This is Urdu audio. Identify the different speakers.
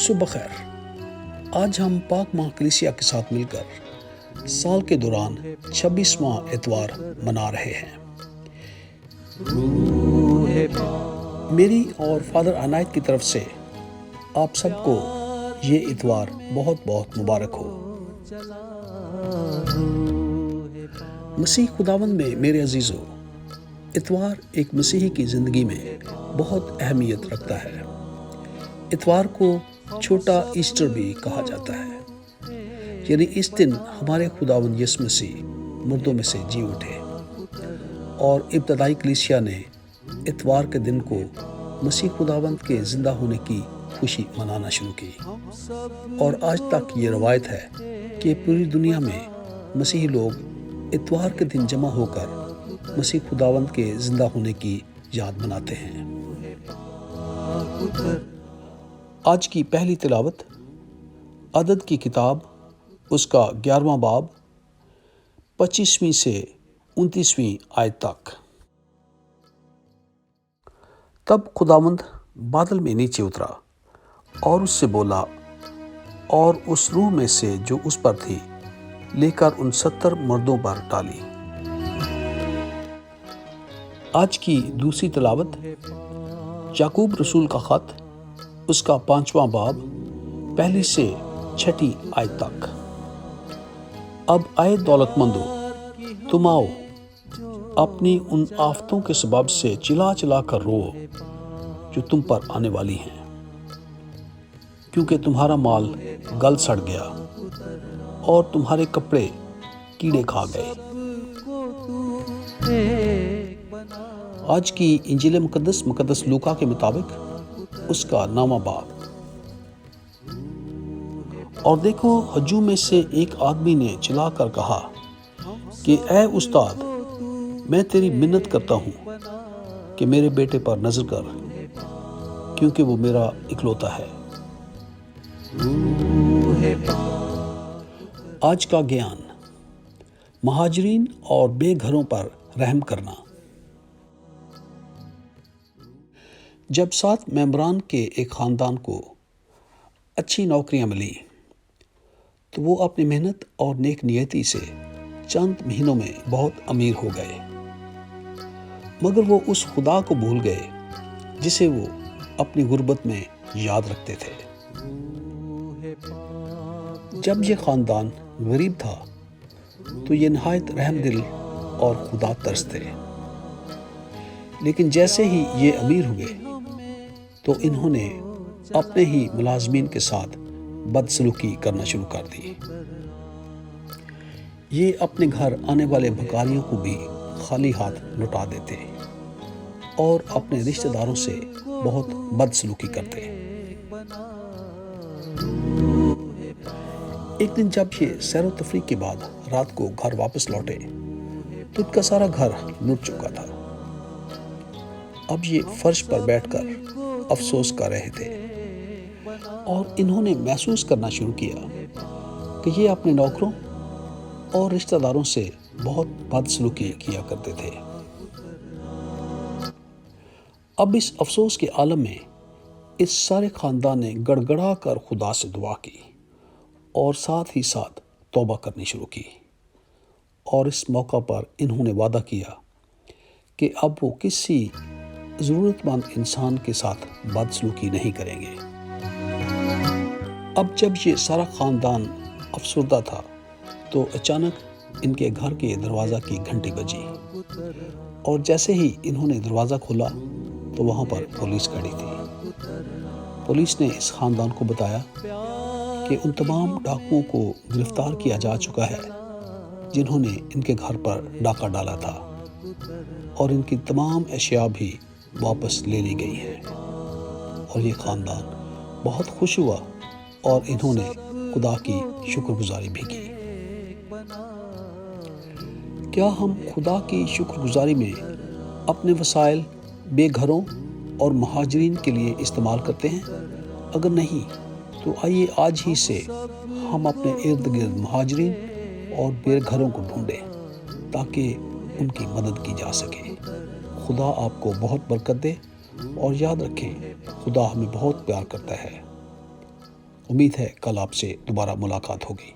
Speaker 1: صبح خیر۔ آج ہم پاک ماہ کلیسیا کے ساتھ مل کر سال کے دوران 26واں اتوار منا رہے ہیں۔ میری اور فادر عنایت کی طرف سے آپ سب کو یہ اتوار بہت بہت مبارک ہو۔ مسیح خداوند میں میرے عزیزو، اتوار ایک مسیحی کی زندگی میں بہت اہمیت رکھتا ہے۔ اتوار کو چھوٹا ایسٹر بھی کہا جاتا ہے، یعنی اس دن ہمارے خداوند یسوع مسیح مردوں میں سے جی اٹھے، اور ابتدائی کلیسیا نے اتوار کے دن کو مسیح خداوند کے زندہ ہونے کی خوشی منانا شروع کی، اور آج تک یہ روایت ہے کہ پوری دنیا میں مسیحی لوگ اتوار کے دن جمع ہو کر مسیح خداوند کے زندہ ہونے کی یاد مناتے ہیں۔ آج کی پہلی تلاوت عدد کی کتاب اس کا 11واں باب 25ویں سے 29ویں آیت تک۔ تب خداوند بادل میں نیچے اترا اور اس سے بولا، اور اس روح میں سے جو اس پر تھی لے کر ان 70 مردوں پر ڈالی۔ آج کی دوسری تلاوت یعقوب رسول کا خط اس کا 5واں باب 1 سے 6 آیت تک۔ اب اے دولت مندو، تم آؤ، اپنی ان آفتوں کے سبب سے چلا چلا کر رو جو تم پر آنے والی ہیں، کیونکہ تمہارا مال گل سڑ گیا اور تمہارے کپڑے کیڑے کھا گئے۔ آج کی انجیل مقدس لوکا کے مطابق اس کا 9واں باب۔ اور دیکھو، ہجوم میں سے ایک آدمی نے چلا کر کہا کہ اے استاد، میں تیری منت کرتا ہوں کہ میرے بیٹے پر نظر کر، کیونکہ وہ میرا اکلوتا ہے۔ آج کا گیان، مہاجرین اور بے گھروں پر رحم کرنا۔ جب 7 ممبران کے ایک خاندان کو اچھی نوکریاں ملی تو وہ اپنی محنت اور نیک نیتی سے چند مہینوں میں بہت امیر ہو گئے، مگر وہ اس خدا کو بھول گئے جسے وہ اپنی غربت میں یاد رکھتے تھے۔ جب یہ خاندان غریب تھا تو یہ نہایت رحم دل اور خدا ترس تھے، لیکن جیسے ہی یہ امیر ہوئے تو انہوں نے اپنے ہی ملازمین کے ساتھ بدسلوکی کرنا شروع کر دی۔ یہ اپنے گھر آنے والے بھکاریوں کو بھی خالی ہاتھ لوٹا دیتے اور اپنے رشتہ داروں سے بہت بدسلوکی کرتے۔ ایک دن جب یہ سیر و تفریح کے بعد رات کو گھر واپس لوٹے تو ان کا سارا گھر لٹ چکا تھا۔ اب یہ فرش پر بیٹھ کر افسوس کر رہے تھے، اور انہوں نے محسوس کرنا شروع کیا کہ یہ اپنے نوکروں اور رشتہ داروں سے بہت بدسلوکی کیا کرتے تھے۔ اب اس افسوس کے عالم میں اس سارے خاندان نے گڑ گڑا کر خدا سے دعا کی اور ساتھ ہی ساتھ توبہ کرنی شروع کی، اور اس موقع پر انہوں نے وعدہ کیا کہ اب وہ کسی ضرورت مند انسان کے ساتھ بدسلوکی نہیں کریں گے۔ اب جب یہ سارا خاندان افسردہ تھا تو اچانک ان کے گھر کے دروازہ کی گھنٹی بجی، اور جیسے ہی انہوں نے دروازہ کھولا تو وہاں پر پولیس کھڑی تھی۔ پولیس نے اس خاندان کو بتایا کہ ان تمام ڈاکوؤں کو گرفتار کیا جا چکا ہے جنہوں نے ان کے گھر پر ڈاکہ ڈالا تھا، اور ان کی تمام اشیاء بھی واپس لے لی گئی ہیں۔ اور یہ خاندان بہت خوش ہوا اور انہوں نے خدا کی شکر گزاری بھی کی۔ کیا ہم خدا کی شکر گزاری میں اپنے وسائل بے گھروں اور مہاجرین کے لیے استعمال کرتے ہیں؟ اگر نہیں تو آئیے آج ہی سے ہم اپنے ارد گرد مہاجرین اور بے گھروں کو ڈھونڈیں تاکہ ان کی مدد کی جا سکے۔ خدا آپ کو بہت برکت دے، اور یاد رکھیں خدا ہمیں بہت پیار کرتا ہے۔ امید ہے کل آپ سے دوبارہ ملاقات ہوگی۔